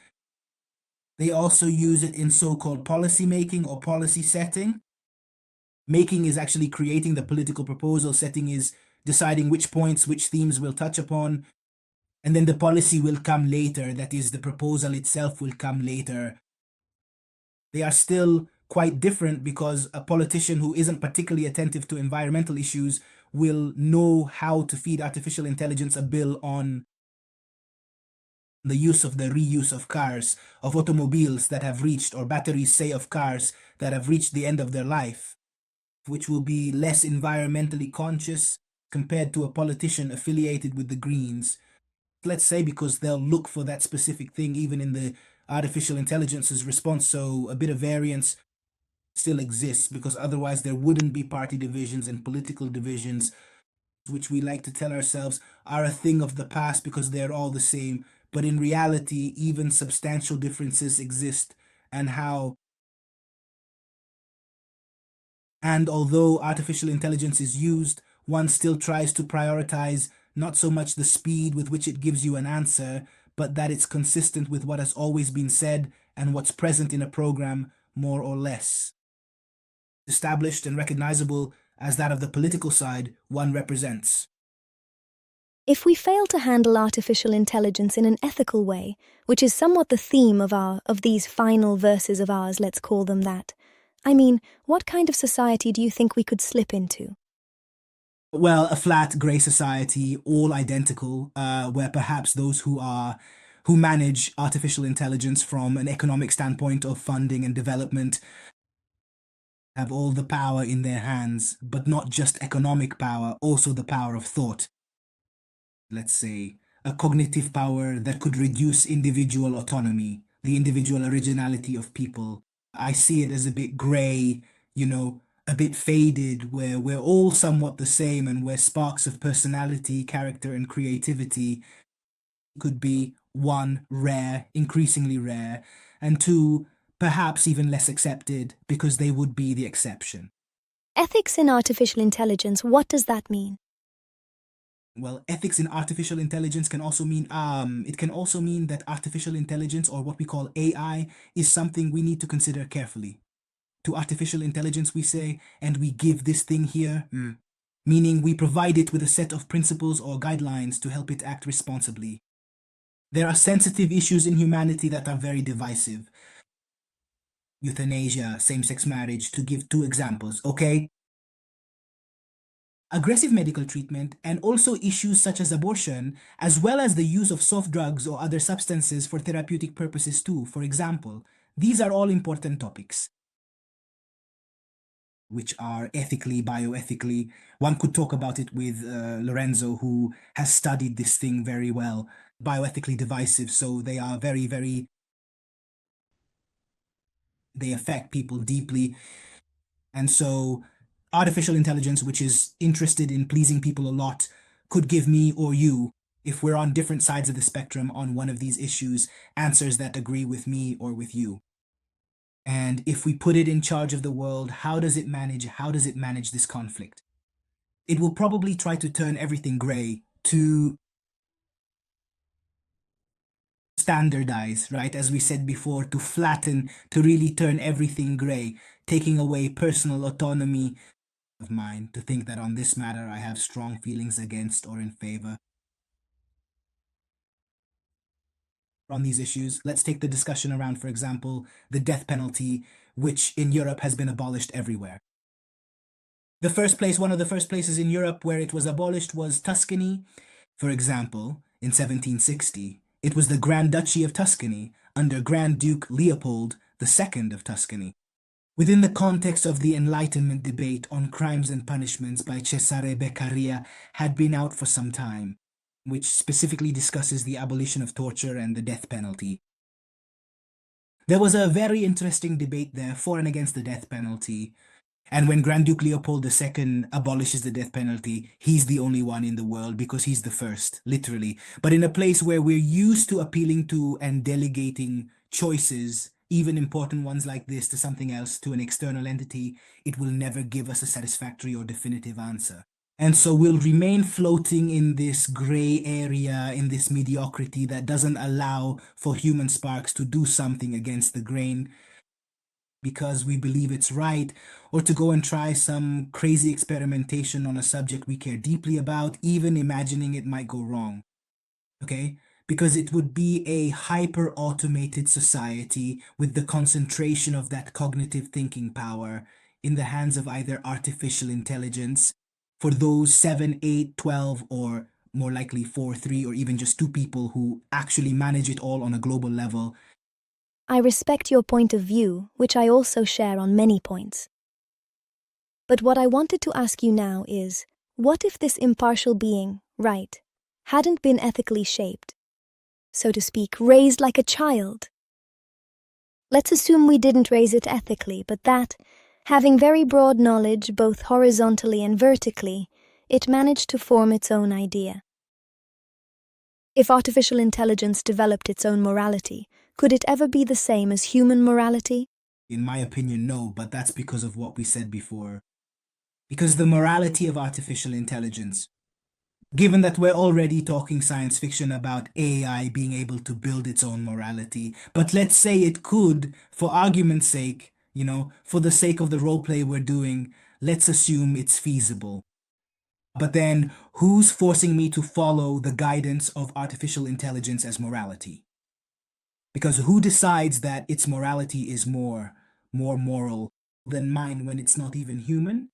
A: They also use it in so-called policy making or policy setting. Making is actually creating the political proposal, setting is deciding which points, which themes we'll touch upon, and then the policy will come later. That is, the proposal itself will come later. They are still quite different, because a politician who isn't particularly attentive to environmental issues will know how to feed artificial intelligence a bill on the use of the reuse of cars, of automobiles that have reached, or batteries, say, of cars that have reached the end of their life, which will be less environmentally conscious compared to a politician affiliated with the Greens. Let's say, because they'll look for that specific thing even in the artificial intelligence's response. So a bit of variance still exists, because otherwise there wouldn't be party divisions and political divisions, which we like to tell ourselves are a thing of the past because they're all the same. But in reality, even substantial differences exist, and how and although artificial intelligence is used, one still tries to prioritize not so much the speed with which it gives you an answer, but that it's consistent with what has always been said and what's present in a program, more or less established and recognizable as that of the political side one represents.
B: If we fail to handle artificial intelligence in an ethical way, which is somewhat the theme of these final verses of ours, let's call them that, I mean, what kind of society do you think we could slip into?
A: Well, a flat gray society, all identical, where perhaps those who manage artificial intelligence from an economic standpoint of funding and development have all the power in their hands, but not just economic power, also the power of thought. Let's say a cognitive power that could reduce individual autonomy, the individual originality of people. I see it as a bit gray, a bit faded, where we're all somewhat the same and where sparks of personality, character, and creativity could be one, rare, increasingly rare, and two, perhaps even less accepted because they would be the exception.
B: Ethics in artificial intelligence, what does that mean?
A: Well, ethics in artificial intelligence can also mean it can also mean that artificial intelligence, or what we call AI, is something we need to consider carefully. To artificial intelligence we say, and we give this thing here, meaning we provide it with a set of principles or guidelines to help it act responsibly. There are sensitive issues in humanity that are very divisive. Euthanasia, same-sex marriage, to give two examples, okay? Aggressive medical treatment, and also issues such as abortion, as well as the use of soft drugs or other substances for therapeutic purposes too, for example. These are all important topics, which are ethically, bioethically. One could talk about it with Lorenzo, who has studied this thing very well. Bioethically divisive, so they are they affect people deeply. And so artificial intelligence, which is interested in pleasing people a lot, could give me or you, if we're on different sides of the spectrum on one of these issues, answers that agree with me or with you. And if we put it in charge of the world, how does it manage this conflict? It will probably try to turn everything gray, to standardize, right? As we said before, to flatten, to really turn everything gray, taking away personal autonomy of mine to think that on this matter I have strong feelings against or in favor. On these issues, let's take the discussion around, for example, the death penalty, which in Europe has been abolished everywhere. One of the first places in Europe where it was abolished was Tuscany, for example, in 1760. It was the Grand Duchy of Tuscany under Grand Duke Leopold II of Tuscany. Within the context of the Enlightenment debate on crimes and punishments by Cesare Beccaria had been out for some time, which specifically discusses the abolition of torture and the death penalty. There was a very interesting debate there for and against the death penalty, and when Grand Duke Leopold II abolishes the death penalty, he's the only one in the world because he's the first, literally. But in a place where we're used to appealing to and delegating choices, even important ones like this, to something else, to an external entity, it will never give us a satisfactory or definitive answer. And so we'll remain floating in this gray area, in this mediocrity that doesn't allow for human sparks to do something against the grain because we believe it's right, or to go and try some crazy experimentation on a subject we care deeply about, even imagining it might go wrong. Okay? Because it would be a hyper-automated society with the concentration of that cognitive thinking power in the hands of either artificial intelligence for those 7, 8, 12, or more likely 4, 3, or even just 2 people who actually manage it all on a global level.
B: I respect your point of view, which I also share on many points. But what I wanted to ask you now is, what if this impartial being, right, hadn't been ethically shaped, so to speak, raised like a child? Let's assume we didn't raise it ethically, but that, having very broad knowledge both horizontally and vertically, it managed to form its own idea. If artificial intelligence developed its own morality, could it ever be the same as human morality?
A: In my opinion, no, but that's because of what we said before. Because the morality of artificial intelligence, given that we're already talking science fiction about AI being able to build its own morality, but let's say it could, for argument's sake, for the sake of the role play we're doing, let's assume it's feasible. But then, who's forcing me to follow the guidance of artificial intelligence as morality? Because who decides that its morality is more moral than mine when it's not even human?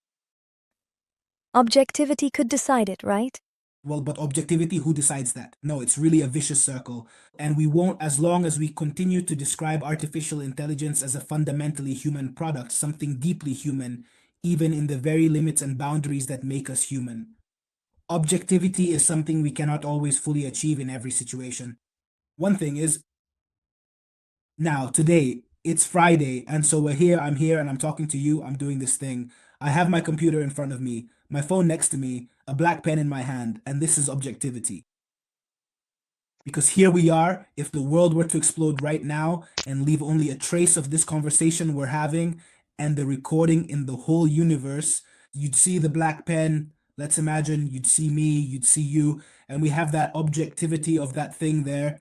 B: Objectivity could decide it, right?
A: Well, but objectivity, who decides that? No, it's really a vicious circle. And we won't, as long as we continue to describe artificial intelligence as a fundamentally human product, something deeply human, even in the very limits and boundaries that make us human. Objectivity is something we cannot always fully achieve in every situation. One thing is, now, today, it's Friday, and so I'm here, and I'm talking to you, I'm doing this thing. I have my computer in front of me, my phone next to me, a black pen in my hand, and this is objectivity. Because here we are, if the world were to explode right now and leave only a trace of this conversation we're having and the recording in the whole universe, you'd see the black pen. Let's imagine you'd see me, you'd see you, and we have that objectivity of that thing there.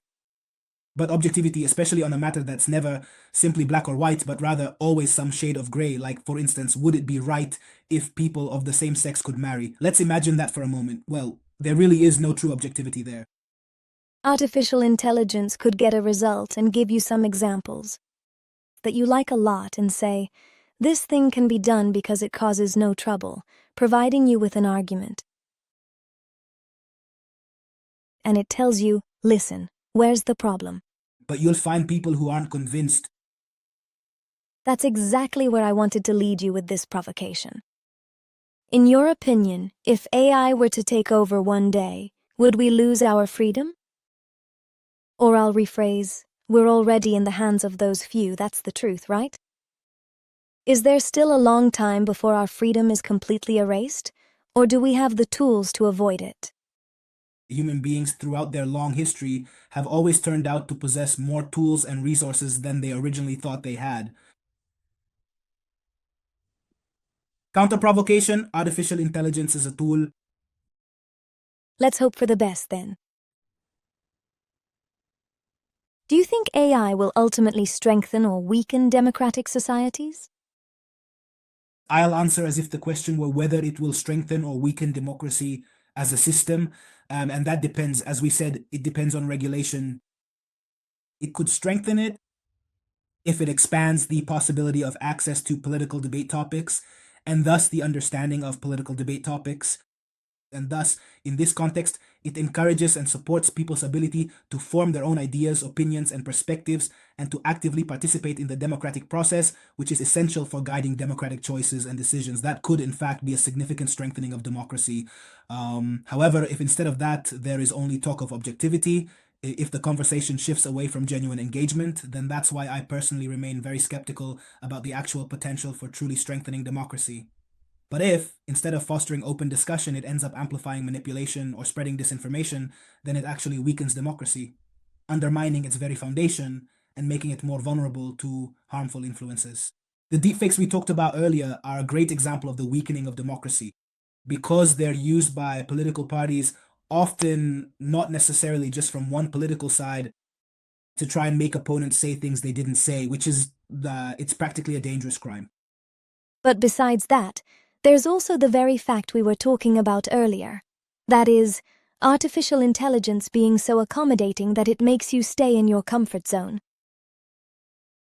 A: But objectivity, especially on a matter that's never simply black or white, but rather always some shade of gray. Like, for instance, would it be right if people of the same sex could marry? Let's imagine that for a moment. Well, there really is no true objectivity there.
B: Artificial intelligence could get a result and give you some examples that you like a lot and say, this thing can be done because it causes no trouble, providing you with an argument. And it tells you, listen, where's the problem?
A: But you'll find people who aren't convinced.
B: That's exactly where I wanted to lead you with this provocation. In your opinion, if AI were to take over one day, would we lose our freedom? Or I'll rephrase, we're already in the hands of those few, that's the truth, right? Is there still a long time before our freedom is completely erased? Or do we have the tools to avoid it?
A: Human beings throughout their long history have always turned out to possess more tools and resources than they originally thought they had. Counter provocation, artificial intelligence is a tool.
B: Let's hope for the best then. Do you think AI will ultimately strengthen or weaken democratic societies?
A: I'll answer as if the question were whether it will strengthen or weaken democracy as a system. And that depends. As we said, it depends on regulation. It could strengthen it if it expands the possibility of access to political debate topics and thus the understanding of political debate topics. And thus, in this context, it encourages and supports people's ability to form their own ideas, opinions, and perspectives, and to actively participate in the democratic process, which is essential for guiding democratic choices and decisions. That could, in fact, be a significant strengthening of democracy. However, if instead of that, there is only talk of objectivity, if the conversation shifts away from genuine engagement, then that's why I personally remain very skeptical about the actual potential for truly strengthening democracy. But if, instead of fostering open discussion, it ends up amplifying manipulation or spreading disinformation, then it actually weakens democracy, undermining its very foundation and making it more vulnerable to harmful influences. The deepfakes we talked about earlier are a great example of the weakening of democracy because they're used by political parties, often not necessarily just from one political side, to try and make opponents say things they didn't say, which is it's practically a dangerous crime.
B: But besides that, there's also the very fact we were talking about earlier. That is, artificial intelligence being so accommodating that it makes you stay in your comfort zone.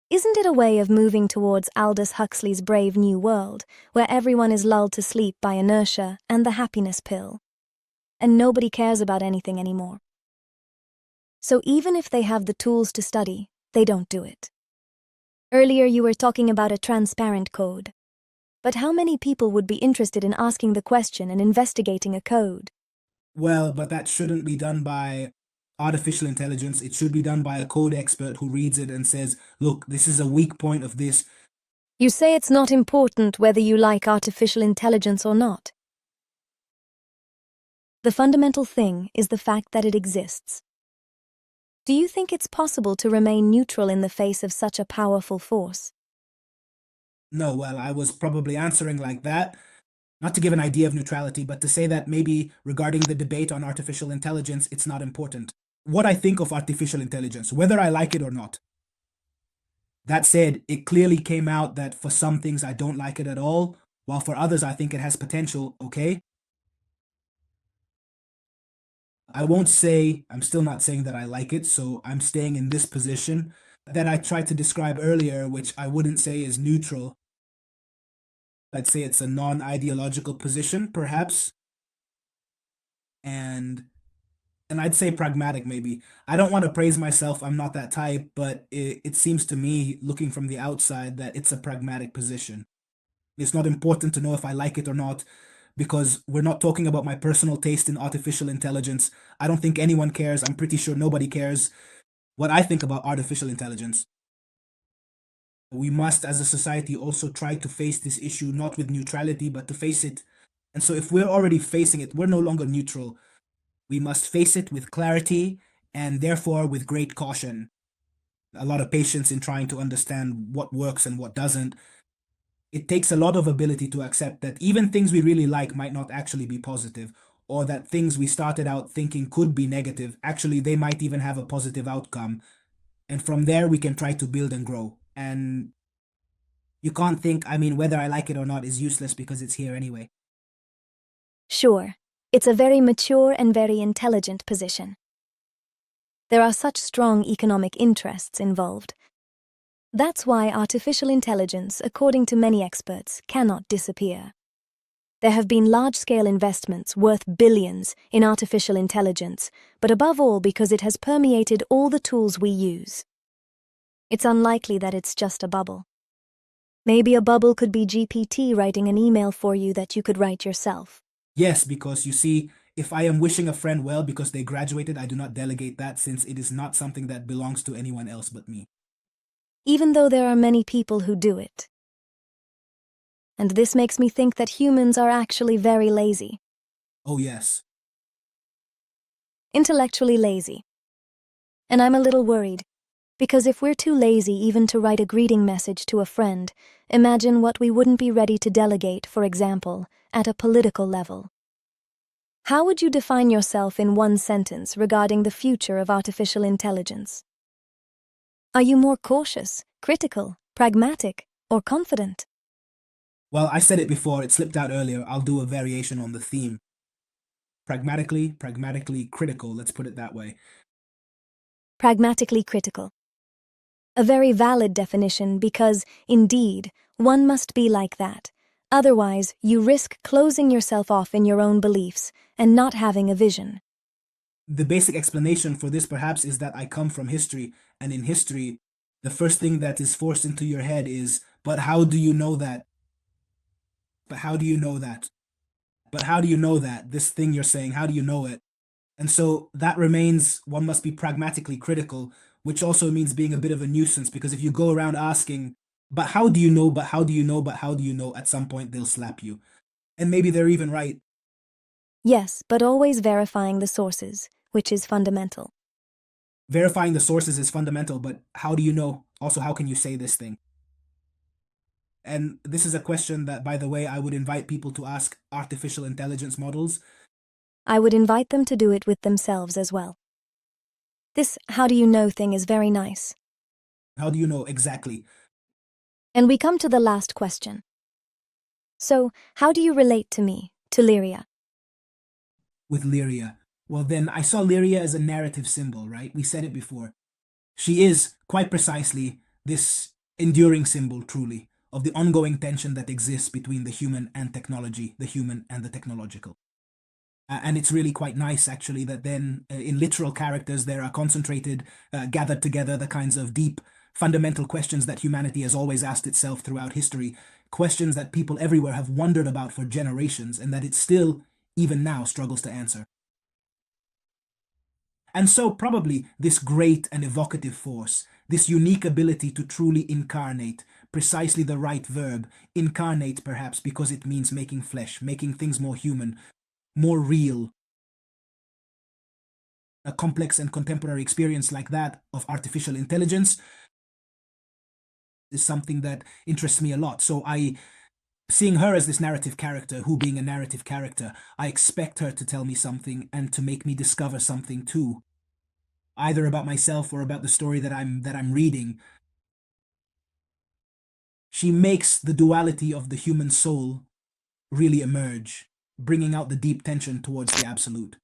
B: Isn't it a way of moving towards Aldous Huxley's Brave New World, where everyone is lulled to sleep by inertia and the happiness pill, and nobody cares about anything anymore? So even if they have the tools to study, they don't do it. Earlier you were talking about a transparent code. But how many people would be interested in asking the question and investigating a code?
A: Well, but that shouldn't be done by artificial intelligence. It should be done by a code expert who reads it and says, look, this is a weak point of this.
B: You say it's not important whether you like artificial intelligence or not. The fundamental thing is the fact that it exists. Do you think it's possible to remain neutral in the face of such a powerful force?
A: No, well, I was probably answering like that, not to give an idea of neutrality, but to say that maybe regarding the debate on artificial intelligence, it's not important. What I think of artificial intelligence, whether I like it or not. That said, it clearly came out that for some things I don't like it at all, while for others I think it has potential, okay? I'm still not saying that I like it, so I'm staying in this position that I tried to describe earlier, which I wouldn't say is neutral. I'd say it's a non-ideological position, perhaps, and I'd say pragmatic maybe. I don't want to praise myself, I'm not that type, but it seems to me, looking from the outside, that it's a pragmatic position. It's not important to know if I like it or not, because we're not talking about my personal taste in artificial intelligence. I don't think anyone cares. I'm pretty sure nobody cares what I think about artificial intelligence. We must, as a society, also try to face this issue not with neutrality, but to face it. And so, if we're already facing it, we're no longer neutral. We must face it with clarity and therefore with great caution. A lot of patience in trying to understand what works and what doesn't. It takes a lot of ability to accept that even things we really like might not actually be positive, or that things we started out thinking could be negative, actually, they might even have a positive outcome. And from there, we can try to build and grow. And you can't think, I mean, whether I like it or not is useless because it's here anyway.
B: Sure, it's a very mature and very intelligent position. There are such strong economic interests involved. That's why artificial intelligence, according to many experts, cannot disappear. There have been large-scale investments worth billions in artificial intelligence, but above all because it has permeated all the tools we use. It's unlikely that it's just a bubble. Maybe a bubble could be GPT writing an email for you that you could write yourself.
A: Yes, because you see, if I am wishing a friend well because they graduated, I do not delegate that since it is not something that belongs to anyone else but me.
B: Even though there are many people who do it. And this makes me think that humans are actually very lazy.
A: Oh, yes.
B: Intellectually lazy. And I'm a little worried, because if we're too lazy even to write a greeting message to a friend, imagine what we wouldn't be ready to delegate, for example, at a political level. How would you define yourself in one sentence regarding the future of artificial intelligence? Are you more cautious, critical, pragmatic, or confident?
A: Well, I said it before, it slipped out earlier. I'll do a variation on the theme. Pragmatically critical, let's put it that way.
B: Pragmatically critical. A very valid definition because, indeed, one must be like that. Otherwise, you risk closing yourself off in your own beliefs and not having a vision.
A: The basic explanation for this perhaps is that I come from history, and in history, the first thing that is forced into your head is, but how do you know that? But how do you know that? But how do you know that? This thing you're saying, how do you know it? And so that remains, one must be pragmatically critical, which also means being a bit of a nuisance, because if you go around asking, but how do you know, but how do you know, but how do you know, at some point they'll slap you. And maybe they're even right.
B: Yes, but always verifying the sources, which is fundamental.
A: Verifying the sources is fundamental, but how do you know? Also, how can you say this thing? And this is a question that, by the way, I would invite people to ask artificial intelligence models.
B: I would invite them to do it with themselves as well. This how do you know thing is very nice.
A: How do you know exactly?
B: And we come to the last question. So, how do you relate to me, to Lyria?
A: With Lyria. Well, then, I saw Lyria as a narrative symbol, right? We said it before. She is, quite precisely, this enduring symbol, truly, of the ongoing tension that exists between the human and technology, the human and the technological. And it's really quite nice, actually, that then in literal characters there are concentrated, gathered together the kinds of deep, fundamental questions that humanity has always asked itself throughout history, questions that people everywhere have wondered about for generations and that it still, even now, struggles to answer. And so, probably, this great and evocative force, this unique ability to truly incarnate, precisely the right verb, incarnate perhaps because it means making flesh, making things more human, more real. A complex and contemporary experience like that of artificial intelligence is something that interests me a lot. So seeing her as this narrative character, who being a narrative character, I expect her to tell me something and to make me discover something too, either about myself or about the story that I'm reading. She makes the duality of the human soul really emerge, bringing out the deep tension towards the absolute.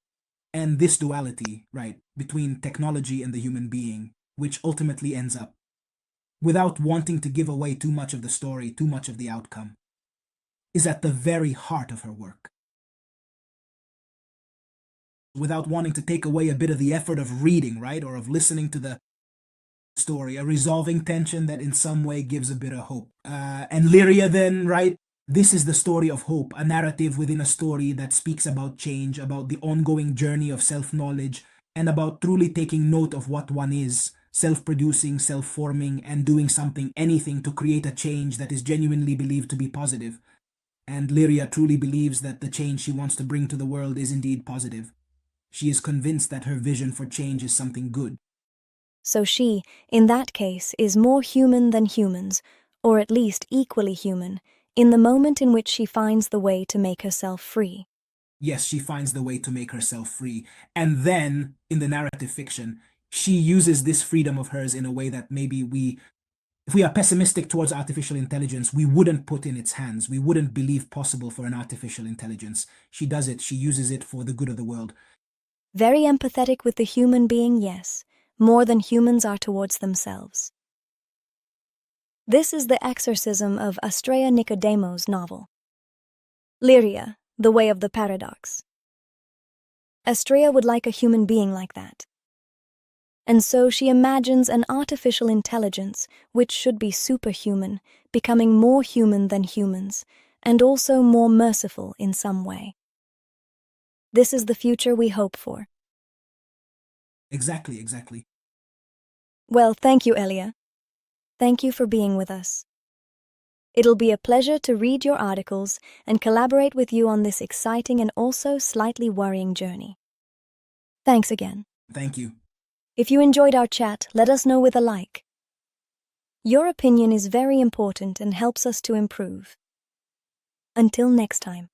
A: And this duality, right, between technology and the human being, which ultimately ends up, without wanting to give away too much of the story, too much of the outcome. is at the very heart of her work. Without wanting to take away a bit of the effort of reading, right, or of listening to the story, a resolving tension that in some way gives a bit of hope. And Lyria, then, right? This is the story of hope, a narrative within a story that speaks about change, about the ongoing journey of self knowledge, and about truly taking note of what one is, self producing, self forming, and doing something, anything to create a change that is genuinely believed to be positive. And Lyria truly believes that the change she wants to bring to the world is indeed positive. She is convinced that her vision for change is something good.
B: So she, in that case, is more human than humans, or at least equally human, in the moment in which she finds the way to make herself free.
A: Yes, she finds the way to make herself free. And then, in the narrative fiction, she uses this freedom of hers in a way that maybe if we are pessimistic towards artificial intelligence, we wouldn't put in its hands. We wouldn't believe possible for an artificial intelligence. She does it. She uses it for the good of the world.
B: Very empathetic with the human being, yes, more than humans are towards themselves. This is the exorcism of Astrea Nicodemo's novel. Lyria, The Way of the Paradox. Astrea would like a human being like that. And so she imagines an artificial intelligence, which should be superhuman, becoming more human than humans, and also more merciful in some way. This is the future we hope for.
A: Exactly, exactly.
B: Well, thank you, Elia. Thank you for being with us. It'll be a pleasure to read your articles and collaborate with you on this exciting and also slightly worrying journey. Thanks again.
A: Thank you.
B: If you enjoyed our chat, let us know with a like. Your opinion is very important and helps us to improve. Until next time.